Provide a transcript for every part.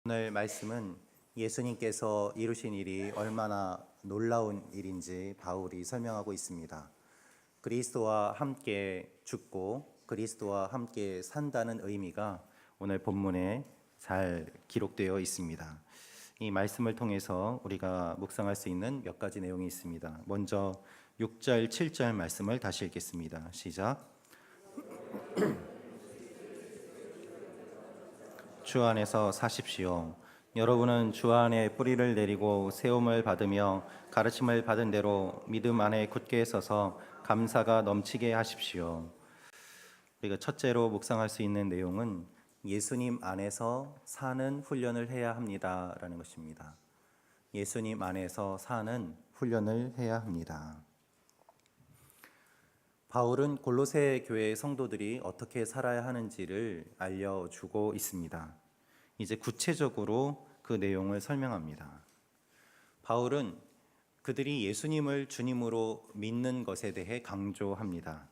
오늘 말씀은 예수님께서 이루신 일이 얼마나 놀라운 일인지 바울이 설명하고 있습니다. 그리스도와 함께 죽고 그리스도와 함께 산다는 의미가 오늘 본문에 잘 기록되어 있습니다. 이 말씀을 통해서 우리가 묵상할 수 있는 몇 가지 내용이 있습니다. 먼저 6절, 7절 말씀을 다시 읽겠습니다. 시작. 주 안에서 사십시오. 여러분은 주 안에 뿌리를 내리고 세움을 받으며 가르침을 받은 대로 믿음 안에 굳게 서서 감사가 넘치게 하십시오. 우리가 첫째로 묵상할 수 있는 내용은 예수님 안에서 사는 훈련을 해야 합니다라는 것입니다. 예수님 안에서 사는 훈련을 해야 합니다. 바울은 골로새 교회 성도들이 어떻게 살아야 하는지를 알려주고 있습니다. 이제 구체적으로 그 내용을 설명합니다. 바울은 그들이 예수님을 주님으로 믿는 것에 대해 강조합니다.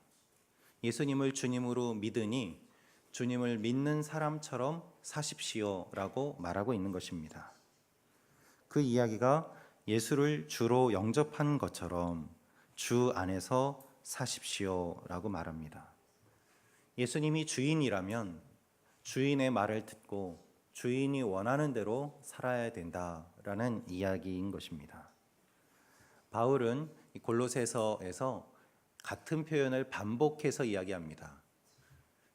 예수님을 주님으로 믿으니 주님을 믿는 사람처럼 사십시오라고 말하고 있는 것입니다. 그 이야기가 예수를 주로 영접한 것처럼 주 안에서 사십시오라고 말합니다. 예수님이 주인이라면 주인의 말을 듣고 주인이 원하는 대로 살아야 된다라는 이야기인 것입니다. 바울은 골로새서에서 같은 표현을 반복해서 이야기합니다.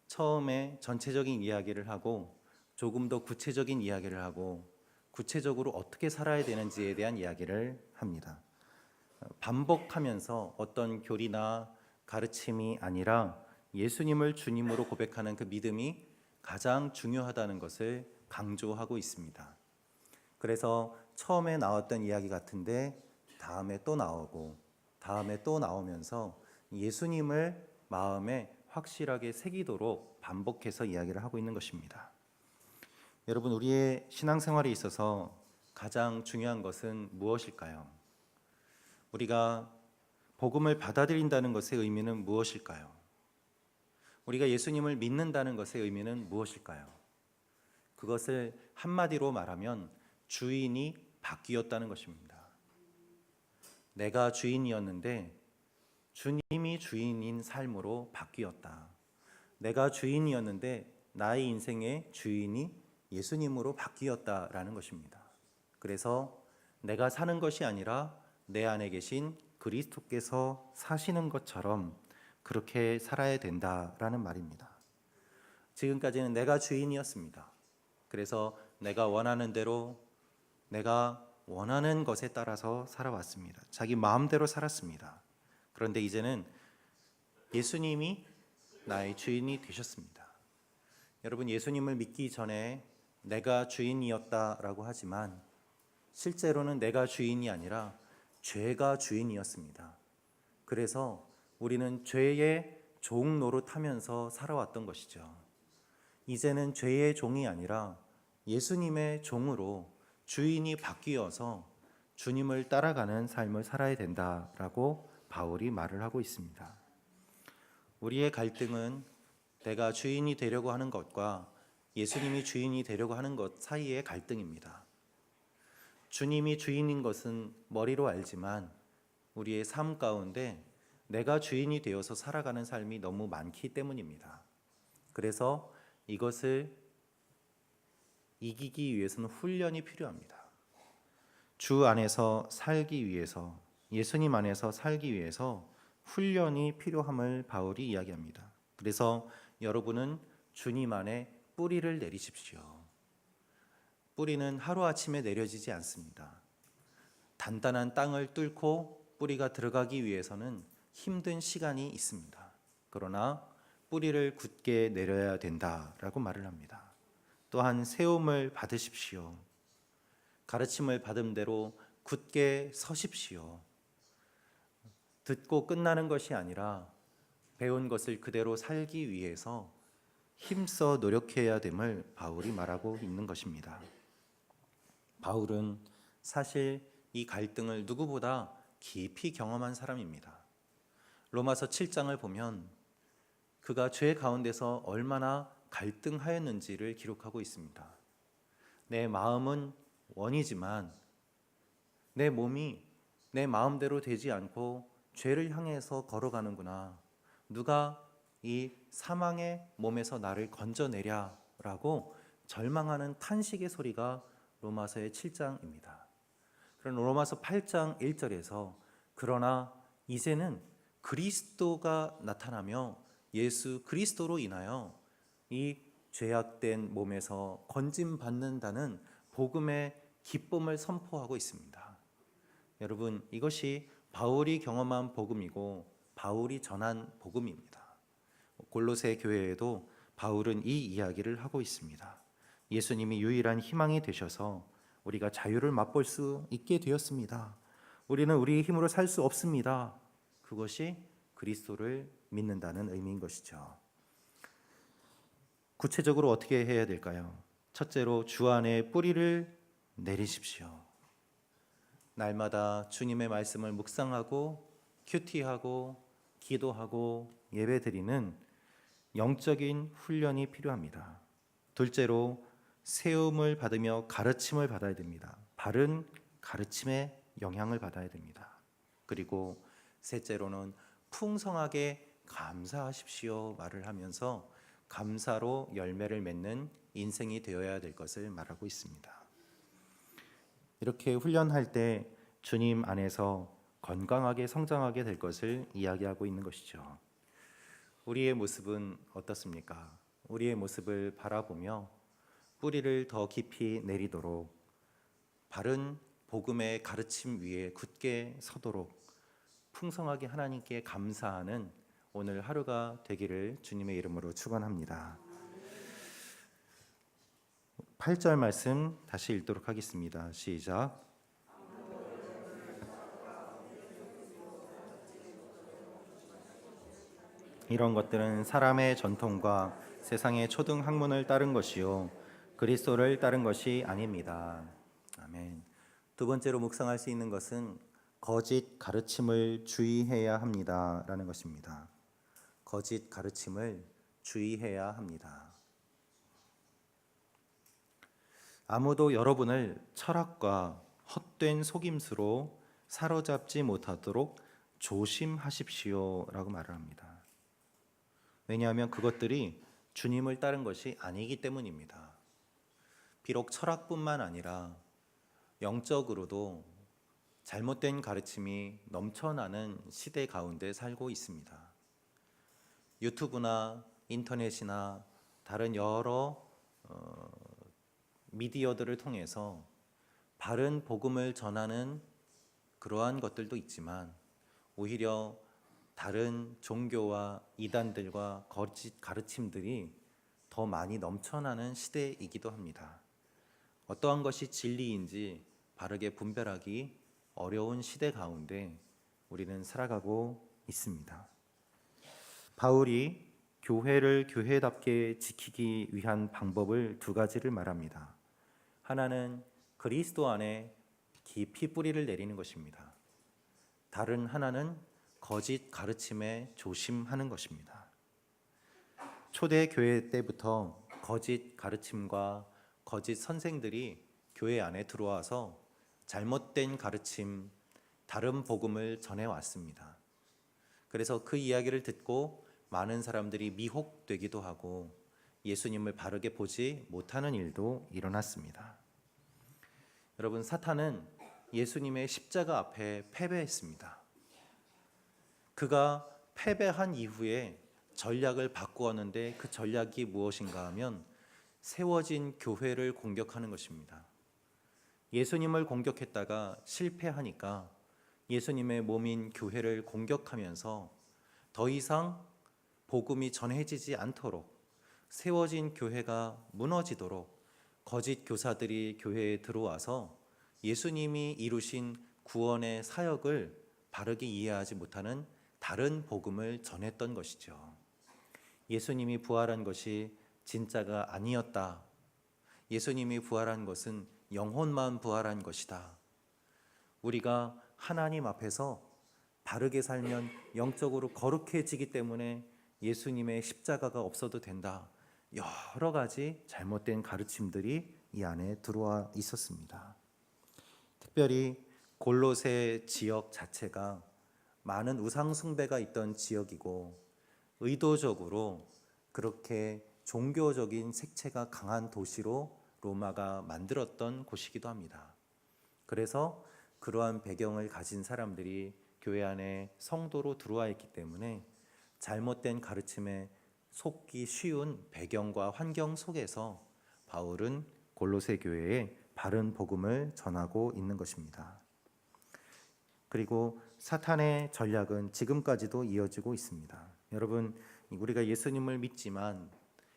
처음에 전체적인 이야기를 하고 조금 더 구체적인 이야기를 하고 구체적으로 어떻게 살아야 되는지에 대한 이야기를 합니다. 반복하면서 어떤 교리나 가르침이 아니라 예수님을 주님으로 고백하는 그 믿음이 가장 중요하다는 것을 강조하고 있습니다. 그래서 처음에 나왔던 이야기 같은데 다음에 또 나오고 다음에 또 나오면서 예수님을 마음에 확실하게 새기도록 반복해서 이야기를 하고 있는 것입니다. 여러분, 우리의 신앙생활에 있어서 가장 중요한 것은 무엇일까요? 우리가 복음을 받아들인다는 것의 의미는 무엇일까요? 우리가 예수님을 믿는다는 것의 의미는 무엇일까요? 그것을 한마디로 말하면 주인이 바뀌었다는 것입니다. 내가 주인이었는데 주님이 주인인 삶으로 바뀌었다. 내가 주인이었는데 나의 인생의 주인이 예수님으로 바뀌었다라는 것입니다. 그래서 내가 사는 것이 아니라 내 안에 계신 그리스도께서 사시는 것처럼 그렇게 살아야 된다라는 말입니다. 지금까지는 내가 주인이었습니다. 그래서 내가 원하는 대로 내가 원하는 것에 따라서 살아왔습니다. 자기 마음대로 살았습니다. 그런데 이제는 예수님이 나의 주인이 되셨습니다. 여러분, 예수님을 믿기 전에 내가 주인이었다라고 하지만 실제로는 내가 주인이 아니라 죄가 주인이었습니다. 그래서 우리는 죄의 종 노릇하면서 살아왔던 것이죠. 이제는 죄의 종이 아니라 예수님의 종으로 주인이 바뀌어서 주님을 따라가는 삶을 살아야 된다라고 바울이 말을 하고 있습니다. 우리의 갈등은 내가 주인이 되려고 하는 것과 예수님이 주인이 되려고 하는 것 사이의 갈등입니다. 주님이 주인인 것은 머리로 알지만 우리의 삶 가운데 내가 주인이 되어서 살아가는 삶이 너무 많기 때문입니다. 그래서 이것을 이기기 위해서는 훈련이 필요합니다. 주 안에서 살기 위해서, 예수님 안에서 살기 위해서 훈련이 필요함을 바울이 이야기합니다. 그래서 여러분은 주님 안에 뿌리를 내리십시오. 뿌리는 하루아침에 내려지지 않습니다. 단단한 땅을 뚫고 뿌리가 들어가기 위해서는 힘든 시간이 있습니다. 그러나 뿌리를 굳게 내려야 된다라고 말을 합니다. 또한 세움을 받으십시오. 가르침을 받은 대로 굳게 서십시오. 듣고 끝나는 것이 아니라 배운 것을 그대로 살기 위해서 힘써 노력해야 됨을 바울이 말하고 있는 것입니다. 바울은 사실 이 갈등을 누구보다 깊이 경험한 사람입니다. 로마서 7장을 보면 그가 죄 가운데서 얼마나 갈등하였는지를 기록하고 있습니다. 내 마음은 원이지만 내 몸이 내 마음대로 되지 않고 죄를 향해서 걸어가는구나. 누가 이 사망의 몸에서 나를 건져내랴라고 절망하는 탄식의 소리가 로마서의 7장입니다. 그런 로마서 8장 1절에서 그러나 이제는 그리스도가 나타나며 예수 그리스도로 인하여 이 죄악된 몸에서 건짐받는다는 복음의 기쁨을 선포하고 있습니다. 여러분, 이것이 바울이 경험한 복음이고 바울이 전한 복음입니다. 골로새 교회에도 바울은 이 이야기를 하고 있습니다. 예수님이 유일한 희망이 되셔서 우리가 자유를 맛볼 수 있게 되었습니다. 우리는 우리의 힘으로 살 수 없습니다. 그것이 그리스도를 믿는다는 의미인 것이죠. 구체적으로 어떻게 해야 될까요? 첫째로 주 안에 뿌리를 내리십시오. 날마다 주님의 말씀을 묵상하고 큐티하고 기도하고 예배드리는 영적인 훈련이 필요합니다. 둘째로 세움을 받으며 가르침을 받아야 됩니다. 바른 가르침의 영향을 받아야 됩니다. 그리고 셋째로는 풍성하게 감사하십시오 말을 하면서 감사로 열매를 맺는 인생이 되어야 될 것을 말하고 있습니다. 이렇게 훈련할 때 주님 안에서 건강하게 성장하게 될 것을 이야기하고 있는 것이죠. 우리의 모습은 어떻습니까? 우리의 모습을 바라보며 뿌리를 더 깊이 내리도록 바른 복음의 가르침 위에 굳게 서도록 풍성하게 하나님께 감사하는 오늘 하루가 되기를 주님의 이름으로 축원합니다. 8절 말씀 다시 읽도록 하겠습니다. 시작. 이런 것들은 사람의 전통과 세상의 초등 학문을 따른 것이요 그리스도를 따른 것이 아닙니다. 아멘. 두 번째로 묵상할 수 있는 것은 거짓 가르침을 주의해야 합니다라는 것입니다. 거짓 가르침을 주의해야 합니다. 아무도 여러분을 철학과 헛된 속임수로 사로잡지 못하도록 조심하십시오라고 말을 합니다. 왜냐하면 그것들이 주님을 따른 것이 아니기 때문입니다. 비록 철학뿐만 아니라 영적으로도 잘못된 가르침이 넘쳐나는 시대 가운데 살고 있습니다. 유튜브나 인터넷이나 다른 여러 미디어들을 통해서 바른 복음을 전하는 그러한 것들도 있지만 오히려 다른 종교와 이단들과 거짓 가르침들이 더 많이 넘쳐나는 시대이기도 합니다. 어떠한 것이 진리인지 바르게 분별하기 어려운 시대 가운데 우리는 살아가고 있습니다. 바울이 교회를 교회답게 지키기 위한 방법을 두 가지를 말합니다. 하나는 그리스도 안에 깊이 뿌리를 내리는 것입니다. 다른 하나는 거짓 가르침에 조심하는 것입니다. 초대 교회 때부터 거짓 가르침과 거짓 선생들이 교회 안에 들어와서 잘못된 가르침, 다른 복음을 전해왔습니다. 그래서 그 이야기를 듣고 많은 사람들이 미혹되기도 하고 예수님을 바르게 보지 못하는 일도 일어났습니다. 여러분, 사탄은 예수님의 십자가 앞에 패배했습니다. 그가 패배한 이후에 전략을 바꾸었는데 그 전략이 무엇인가 하면 세워진 교회를 공격하는 것입니다. 예수님을 공격했다가 실패하니까 예수님의 몸인 교회를 공격하면서 더 이상 복음이 전해지지 않도록 세워진 교회가 무너지도록 거짓 교사들이 교회에 들어와서 예수님이 이루신 구원의 사역을 바르게 이해하지 못하는 다른 복음을 전했던 것이죠. 예수님이 부활한 것이 진짜가 아니었다. 예수님이 부활한 것은 영혼만 부활한 것이다. 우리가 하나님 앞에서 바르게 살면 영적으로 거룩해지기 때문에 예수님의 십자가가 없어도 된다. 여러 가지 잘못된 가르침들이 이 안에 들어와 있었습니다. 특별히 골로새 지역 자체가 많은 우상 숭배가 있던 지역이고 의도적으로 그렇게 종교적인 색채가 강한 도시로 로마가 만들었던 곳이기도 합니다. 그래서 그러한 배경을 가진 사람들이 교회 안에 성도로 들어와 있기 때문에 잘못된 가르침에 속기 쉬운 배경과 환경 속에서 바울은 골로새 교회에 바른 복음을 전하고 있는 것입니다. 그리고 사탄의 전략은 지금까지도 이어지고 있습니다. 여러분, 우리가 예수님을 믿지만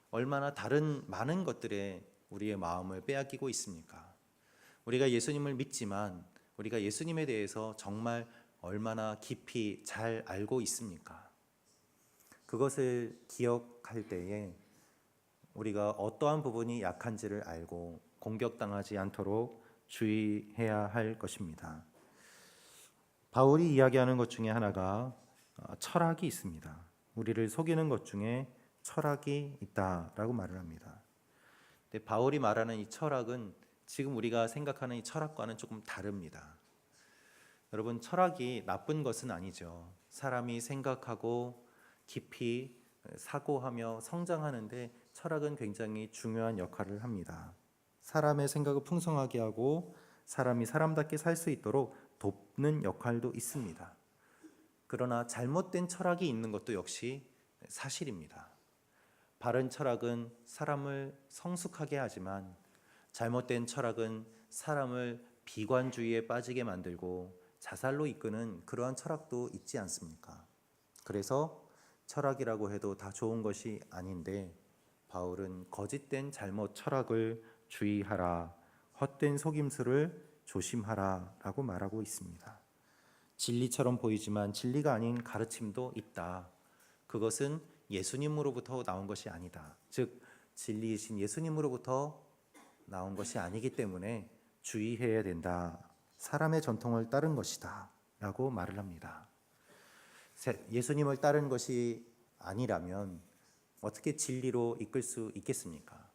얼마나 다른 많은 것들에 우리의 마음을 빼앗기고 있습니까? 우리가 예수님을 믿지만 우리가 예수님에 대해서 정말 얼마나 깊이 잘 알고 있습니까? 그것을 기억할 때에 우리가 어떠한 부분이 약한지를 알고 공격당하지 않도록 주의해야 할 것입니다. 바울이 이야기하는 것 중에 하나가 철학이 있습니다. 우리를 속이는 것 중에 철학이 있다라고 말을 합니다. 근데 바울이 말하는 이 철학은 지금 우리가 생각하는 이 철학과는 조금 다릅니다. 여러분, 철학이 나쁜 것은 아니죠. 사람이 생각하고 깊이 사고하며 성장하는데 철학은 굉장히 중요한 역할을 합니다. 사람의 생각을 풍성하게 하고 사람이 사람답게 살 수 있도록 돕는 역할도 있습니다. 그러나 잘못된 철학이 있는 것도 역시 사실입니다. 바른 철학은 사람을 성숙하게 하지만 잘못된 철학은 사람을 비관주의에 빠지게 만들고 자살로 이끄는 그러한 철학도 있지 않습니까? 그래서 철학이라고 해도 다 좋은 것이 아닌데 바울은 거짓된 잘못 철학을 주의하라, 헛된 속임수를 조심하라 라고 말하고 있습니다. 진리처럼 보이지만 진리가 아닌 가르침도 있다. 그것은 예수님으로부터 나온 것이 아니다. 즉 진리이신 예수님으로부터 나온 것이 아니기 때문에 주의해야 된다. 사람의 전통을 따른 것이다 라고 말을 합니다. 예수님을 따른 것이 아니라면 어떻게 진리로 이끌 수 있겠습니까?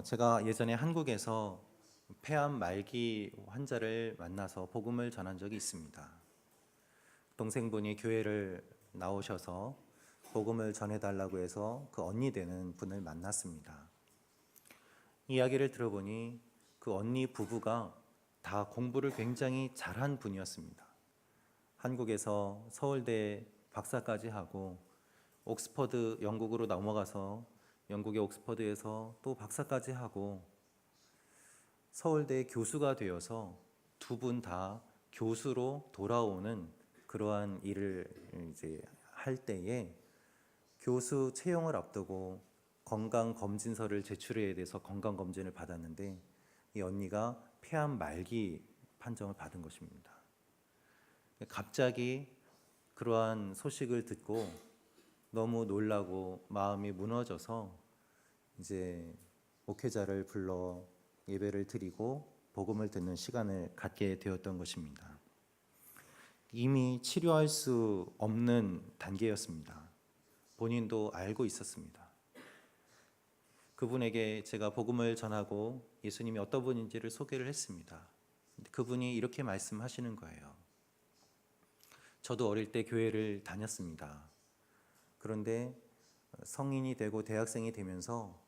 제가 예전에 한국에서 폐암 말기 환자를 만나서 복음을 전한 적이 있습니다. 동생분이 교회를 나오셔서 복음을 전해달라고 해서 그 언니 되는 분을 만났습니다. 이야기를 들어보니 그 언니 부부가 다 공부를 굉장히 잘한 분이었습니다. 한국에서 서울대 박사까지 하고 옥스퍼드 영국으로 넘어가서 영국의 옥스퍼드에서 또 박사까지 하고 서울대 교수가 되어서 두 분 다 교수로 돌아오는 그러한 일을 이제 할 때에 교수 채용을 앞두고 건강검진서를 제출해야 돼서 건강검진을 받았는데 이 언니가 폐암 말기 판정을 받은 것입니다. 갑자기 그러한 소식을 듣고 너무 놀라고 마음이 무너져서 이제 목회자를 불러 예배를 드리고 복음을 듣는 시간을 갖게 되었던 것입니다. 이미 치료할 수 없는 단계였습니다. 본인도 알고 있었습니다. 그분에게 제가 복음을 전하고 예수님이 어떤 분인지를 소개를 했습니다. 그분이 이렇게 말씀하시는 거예요. 저도 어릴 때 교회를 다녔습니다. 그런데 성인이 되고 대학생이 되면서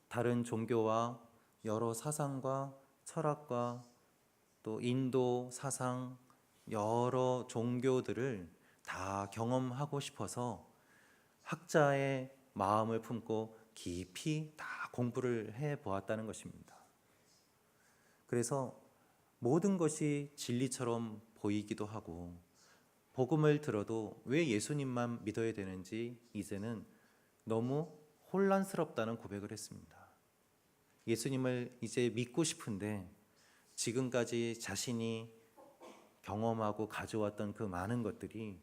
다른 종교와 여러 사상과 철학과 또 인도 사상 여러 종교들을 다 경험하고 싶어서 학자의 마음을 품고 깊이 다 공부를 해 보았다는 것입니다. 그래서 모든 것이 진리처럼 보이기도 하고 복음을 들어도 왜 예수님만 믿어야 되는지 이제는 너무 혼란스럽다는 고백을 했습니다. 예수님을 이제 믿고 싶은데 지금까지 자신이 경험하고 가져왔던 그 많은 것들이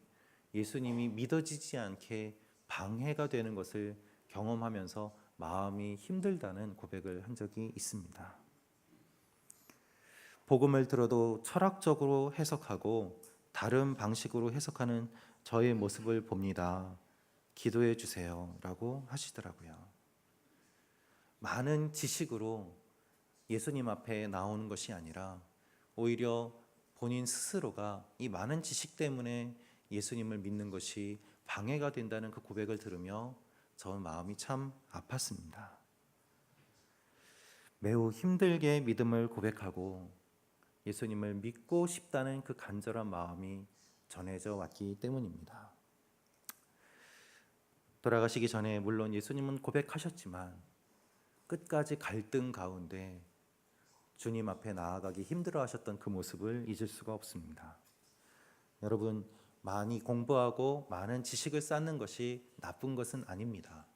예수님이 믿어지지 않게 방해가 되는 것을 경험하면서 마음이 힘들다는 고백을 한 적이 있습니다. 복음을 들어도 철학적으로 해석하고 다른 방식으로 해석하는 저의 모습을 봅니다. 기도해 주세요 라고 하시더라고요. 많은 지식으로 예수님 앞에 나오는 것이 아니라 오히려 본인 스스로가 이 많은 지식 때문에 예수님을 믿는 것이 방해가 된다는 그 고백을 들으며 저는 마음이 참 아팠습니다. 매우 힘들게 믿음을 고백하고 예수님을 믿고 싶다는 그 간절한 마음이 전해져 왔기 때문입니다. 돌아가시기 전에 물론 예수님은 고백하셨지만 끝까지 갈등 가운데 주님 앞에 나아가기 힘들어하셨던 그 모습을 잊을 수가 없습니다. 여러분, 많이 공부하고 많은 지식을 쌓는 것이 나쁜 것은 아닙니다.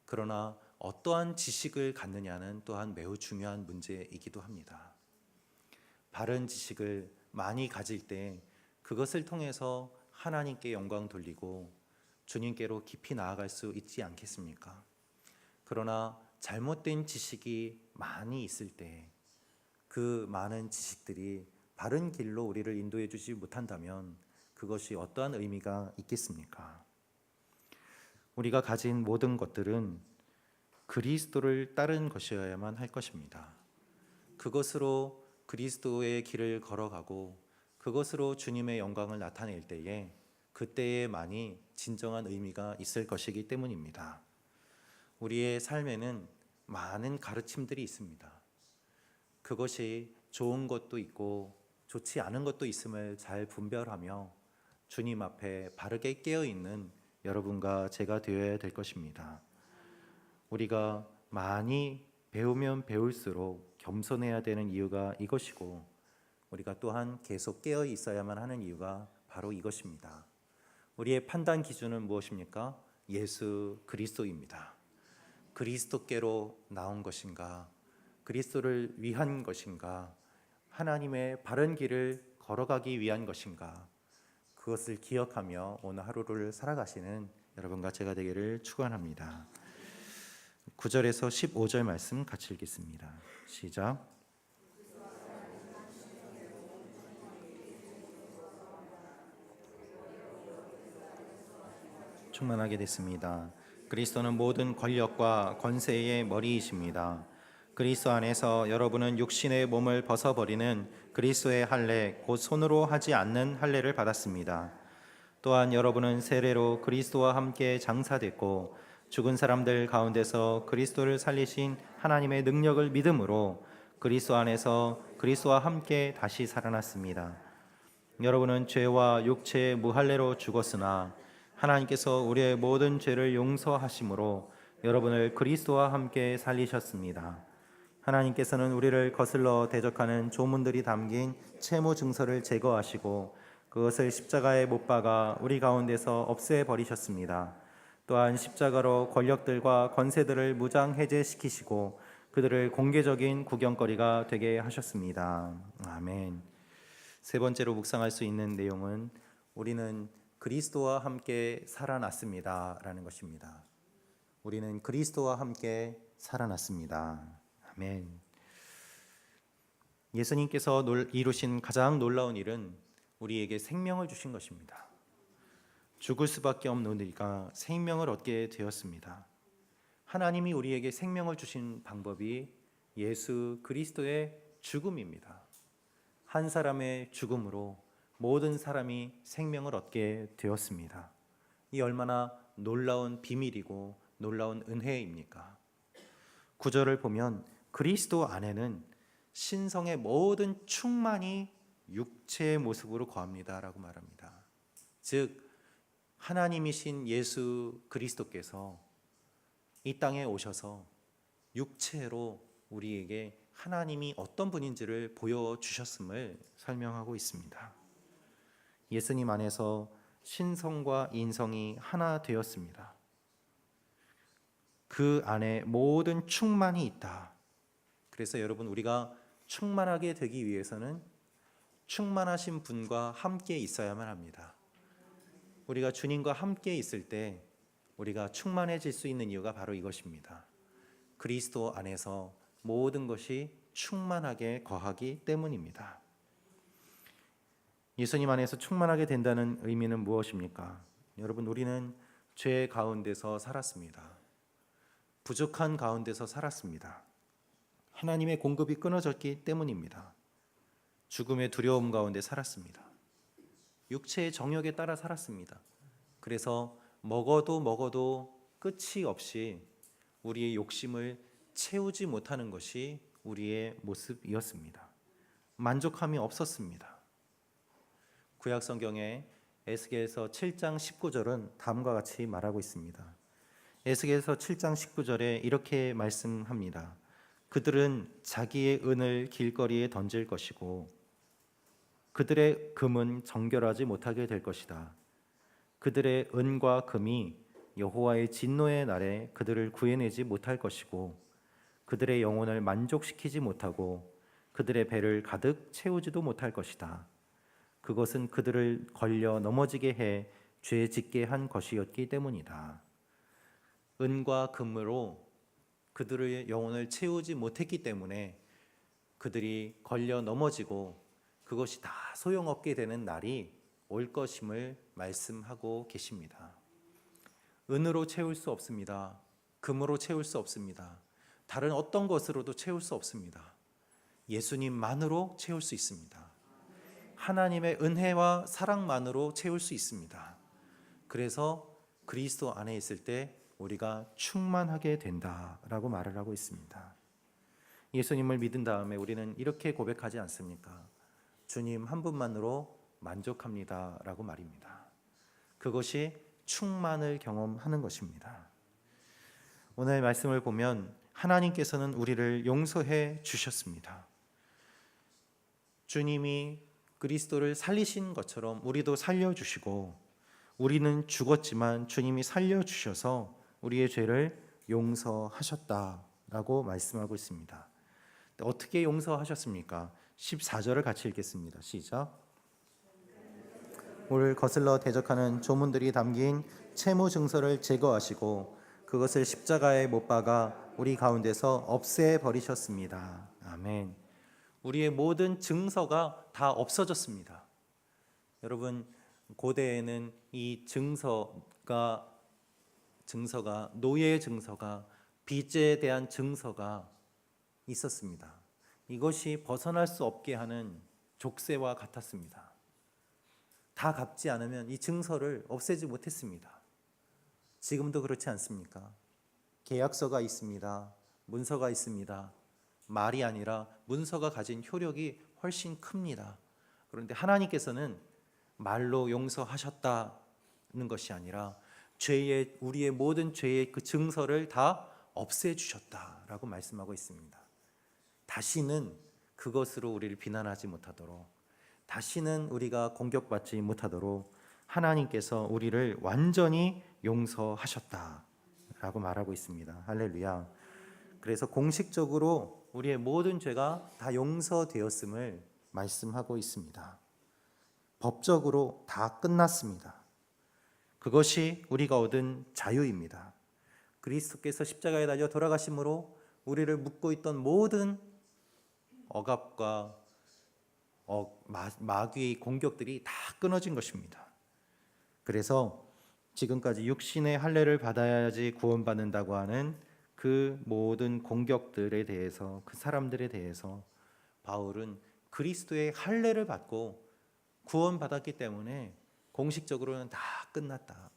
그러나 어떠한 지식을 갖느냐는 또한 매우 중요한 문제이기도 합니다. 바른 지식을 많이 가질 때 그것을 통해서 하나님께 영광 돌리고 주님께로 깊이 나아갈 수 있지 않겠습니까? 그러나 잘못된 지식이 많이 있을 때 그 많은 지식들이 바른 길로 우리를 인도해 주지 못한다면 그것이 어떠한 의미가 있겠습니까? 우리가 가진 모든 것들은 그리스도를 따른 것이어야만 할 것입니다. 그것으로 그리스도의 길을 걸어가고 그것으로 주님의 영광을 나타낼 때에 그때에만이 진정한 의미가 있을 것이기 때문입니다. 우리의 삶에는 많은 가르침들이 있습니다. 그것이 좋은 것도 있고 좋지 않은 것도 있음을 잘 분별하며 주님 앞에 바르게 깨어있는 여러분과 제가 되어야 될 것입니다. 우리가 많이 배우면 배울수록 겸손해야 되는 이유가 이것이고 우리가 또한 계속 깨어 있어야만 하는 이유가 바로 이것입니다. 우리의 판단 기준은 무엇입니까? 예수 그리스도입니다. 그리스도께로 나온 것인가? 그리스도를 위한 것인가? 하나님의 바른 길을 걸어가기 위한 것인가? 그것을 기억하며 오늘 하루를 살아가시는 여러분과 제가 되기를 축원합니다. 9절에서 15절 말씀 같이 읽겠습니다. 시작. 충만하게 됐습니다. 그리스도는 모든 권력과 권세의 머리이십니다. 그리스도 안에서 여러분은 육신의 몸을 벗어버리는 그리스도의 할례, 곧 손으로 하지 않는 할례를 받았습니다. 또한 여러분은 세례로 그리스도와 함께 장사됐고 죽은 사람들 가운데서 그리스도를 살리신 하나님의 능력을 믿음으로 그리스도 안에서 그리스도와 함께 다시 살아났습니다. 여러분은 죄와 육체의 무할례로 죽었으나 하나님께서 우리의 모든 죄를 용서하심으로 여러분을 그리스도와 함께 살리셨습니다. 하나님께서는 우리를 거슬러 대적하는 조문들이 담긴 채무 증서를 제거하시고 그것을 십자가에 못 박아 우리 가운데서 없애버리셨습니다. 또한 십자가로 권력들과 권세들을 무장 해제시키시고 그들을 공개적인 구경거리가 되게 하셨습니다. 아멘. 세 번째로 묵상할 수 있는 내용은 우리는 그리스도와 함께 살아났습니다 라는 것입니다. 우리는 그리스도와 함께 살아났습니다. 아멘. 예수님께서 이루신 가장 놀라운 일은 우리에게 생명을 주신 것입니다. 죽을 수밖에 없는 우리가 생명을 얻게 되었습니다. 하나님이 우리에게 생명을 주신 방법이 예수 그리스도의 죽음입니다. 한 사람의 죽음으로 모든 사람이 생명을 얻게 되었습니다. 이 얼마나 놀라운 비밀이고 놀라운 은혜입니까? 9절을 보면 그리스도 안에는 신성의 모든 충만이 육체의 모습으로 거합니다 라고 말합니다. 즉 하나님이신 예수 그리스도께서 이 땅에 오셔서 육체로 우리에게 하나님이 어떤 분인지를 보여주셨음을 설명하고 있습니다. 예수님 안에서 신성과 인성이 하나 되었습니다. 그 안에 모든 충만이 있다. 그래서 여러분 우리가 충만하게 되기 위해서는 충만하신 분과 함께 있어야만 합니다. 우리가 주님과 함께 있을 때 우리가 충만해질 수 있는 이유가 바로 이것입니다. 그리스도 안에서 모든 것이 충만하게 거하기 때문입니다. 예수님 안에서 충만하게 된다는 의미는 무엇입니까? 여러분 우리는 죄 가운데서 살았습니다. 부족한 가운데서 살았습니다. 하나님의 공급이 끊어졌기 때문입니다. 죽음의 두려움 가운데 살았습니다. 육체의 정욕에 따라 살았습니다. 그래서 먹어도 끝이 없이 우리의 욕심을 채우지 못하는 것이 우리의 모습이었습니다. 만족함이 없었습니다. 구약 성경에 에스겔서 7장 19절은 다음과 같이 말하고 있습니다. 에스겔서 7장 19절에 이렇게 말씀합니다. 그들은 자기의 은을 길거리에 던질 것이고 그들의 금은 정결하지 못하게 될 것이다. 그들의 은과 금이 여호와의 진노의 날에 그들을 구해내지 못할 것이고 그들의 영혼을 만족시키지 못하고 그들의 배를 가득 채우지도 못할 것이다. 그것은 그들을 걸려 넘어지게 해 죄 짓게 한 것이었기 때문이다. 은과 금으로 그들의 영혼을 채우지 못했기 때문에 그들이 걸려 넘어지고 그것이 다 소용없게 되는 날이 올 것임을 말씀하고 계십니다. 은으로 채울 수 없습니다. 금으로 채울 수 없습니다. 다른 어떤 것으로도 채울 수 없습니다. 예수님만으로 채울 수 있습니다. 하나님의 은혜와 사랑만으로 채울 수 있습니다. 그래서 그리스도 안에 있을 때 우리가 충만하게 된다라고 말을 하고 있습니다. 예수님을 믿은 다음에 우리는 이렇게 고백하지 않습니까? 주님 한 분만으로 만족합니다라고 말입니다. 그것이 충만을 경험하는 것입니다. 오늘 말씀을 보면 하나님께서는 우리를 용서해 주셨습니다. 주님이 그리스도를 살리신 것처럼 우리도 살려주시고 우리는 죽었지만 주님이 살려주셔서 우리의 죄를 용서하셨다라고 말씀하고 있습니다. 어떻게 용서하셨습니까? 14절을 같이 읽겠습니다. 시작. 우리를 거슬러 대적하는 조문들이 담긴 채무 증서를 제거하시고 그것을 십자가에 못 박아 우리 가운데서 없애버리셨습니다. 아멘. 우리의 모든 증서가 다 없어졌습니다. 여러분, 고대에는 이 증서가 노예 증서가 빚에 대한 증서가 있었습니다. 이것이 벗어날 수 없게 하는 족쇄와 같았습니다. 다 갚지 않으면 이 증서를 없애지 못했습니다. 지금도 그렇지 않습니까? 계약서가 있습니다. 문서가 있습니다. 말이 아니라 문서가 가진 효력이 훨씬 큽니다. 그런데 하나님께서는 말로 용서하셨다는 것이 아니라 우리의 모든 죄의 그 증서를 다 없애주셨다라고 말씀하고 있습니다. 다시는 그것으로 우리를 비난하지 못하도록, 다시는 우리가 공격받지 못하도록 하나님께서 우리를 완전히 용서하셨다라고 말하고 있습니다. 할렐루야. 그래서 공식적으로 우리의 모든 죄가 다 용서되었음을 말씀하고 있습니다. 법적으로 다 끝났습니다. 그것이 우리가 얻은 자유입니다. 그리스도께서 십자가에 달려 돌아가심으로 우리를 묶고 있던 모든 억압과 마귀의 공격들이 다 끊어진 것입니다. 그래서 지금까지 육신의 할례를 받아야지 구원받는다고 하는 그 모든 공격들에 대해서, 그 사람들에 대해서 바울은 그리스도의 할례를 받고 구원받았기 때문에 공식적으로는 다 끝났다.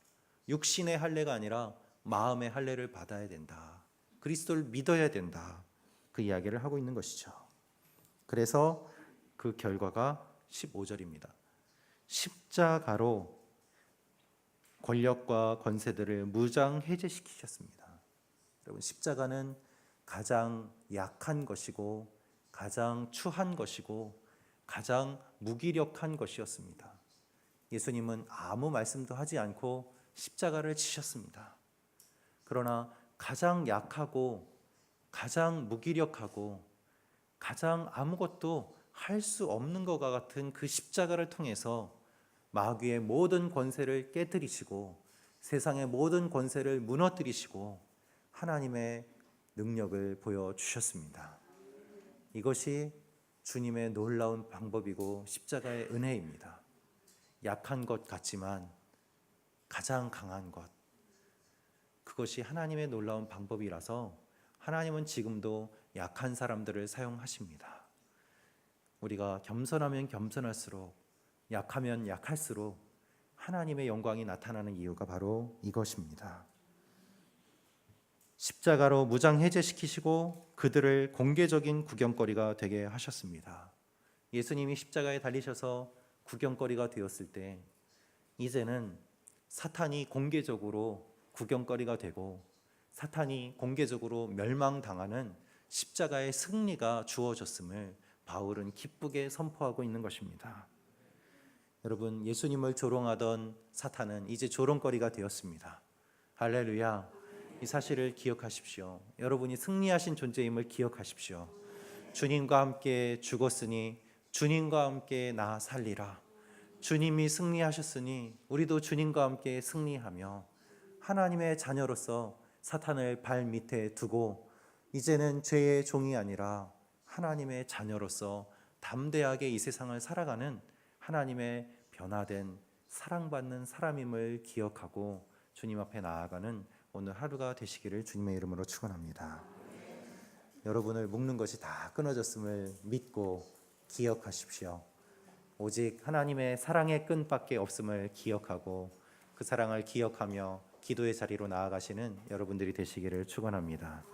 육신의 할례가 아니라 마음의 할례를 받아야 된다. 그리스도를 믿어야 된다. 그 이야기를 하고 있는 것이죠. 그래서 그 결과가 15절입니다. 십자가로 권력과 권세들을 무장해제시키셨습니다. 여러분, 십자가는 가장 약한 것이고 가장 추한 것이고 가장 무기력한 것이었습니다. 예수님은 아무 말씀도 하지 않고 십자가를 지셨습니다. 그러나 가장 약하고 가장 무기력하고 가장 아무것도 할 수 없는 것과 같은 그 십자가를 통해서 마귀의 모든 권세를 깨뜨리시고 세상의 모든 권세를 무너뜨리시고 하나님의 능력을 보여주셨습니다. 이것이 주님의 놀라운 방법이고 십자가의 은혜입니다. 약한 것 같지만 가장 강한 것, 그것이 하나님의 놀라운 방법이라서 하나님은 지금도 약한 사람들을 사용하십니다. 우리가 겸손하면 겸손할수록, 약하면 약할수록 하나님의 영광이 나타나는 이유가 바로 이것입니다. 십자가로 무장해제시키시고 그들을 공개적인 구경거리가 되게 하셨습니다. 예수님이 십자가에 달리셔서 구경거리가 되었을 때 이제는 사탄이 공개적으로 구경거리가 되고 사탄이 공개적으로 멸망당하는 십자가의 승리가 주어졌음을 바울은 기쁘게 선포하고 있는 것입니다. 여러분, 예수님을 조롱하던 사탄은 이제 조롱거리가 되었습니다. 할렐루야. 이 사실을 기억하십시오. 여러분이 승리하신 존재임을 기억하십시오. 주님과 함께 죽었으니 주님과 함께 나 살리라. 주님이 승리하셨으니 우리도 주님과 함께 승리하며 하나님의 자녀로서 사탄을 발 밑에 두고 이제는 죄의 종이 아니라 하나님의 자녀로서 담대하게 이 세상을 살아가는 하나님의 변화된 사랑받는 사람임을 기억하고 주님 앞에 나아가는 오늘 하루가 되시기를 주님의 이름으로 축원합니다. 여러분을 묶는 것이 다 끊어졌음을 믿고 기억하십시오. 오직 하나님의 사랑의 끈밖에 없음을 기억하고 그 사랑을 기억하며 기도의 자리로 나아가시는 여러분들이 되시기를 축원합니다.